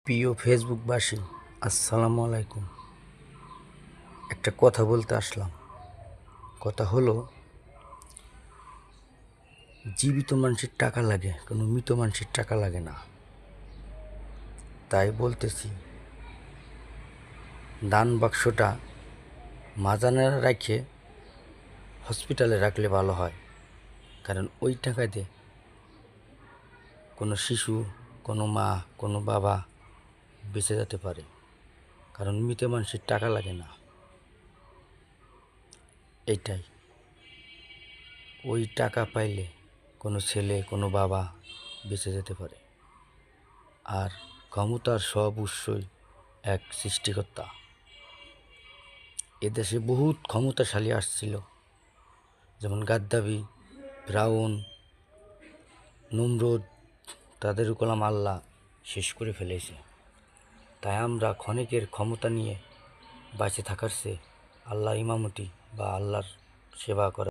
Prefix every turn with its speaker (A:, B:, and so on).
A: প্রিয় ফেসবুকবাসী, আসসালামু আলাইকুম। একটা কথা বলতে আসলাম। কথা হলো, জীবিত মানুষের টাকা লাগে, কোনো মৃত মানুষের টাকা লাগে না। তাই বলতেছি, দান বাক্সটা মাজানে রেখে হসপিটালে রাখলে ভালো হয়। কারণ ওই টাকা দিয়ে কোনো শিশু, কোনো মা, কোনো বাবা বেঁচে যেতে পারে। কারণ মৃত মানুষের টাকা লাগে না। এইটাই, ওই টাকা পাইলে কোনো ছেলে, কোনো বাবা বেঁচে যেতে পারে। আর ক্ষমতার সব উৎসই এক সৃষ্টিকর্তা। এদেশে বহুত ক্ষমতাশালী আসছিল, যেমন গাদ্দাফি, ফিরআউন, নমরুদ। তাদের কলাম আল্লাহ শেষ করে ফেলেছে। তাই আমরা ক্ষণিকের ক্ষমতা নিয়ে বাঁচে থাকার চেয়ে আল্লাহর ইমামতি বা আল্লাহর সেবা করা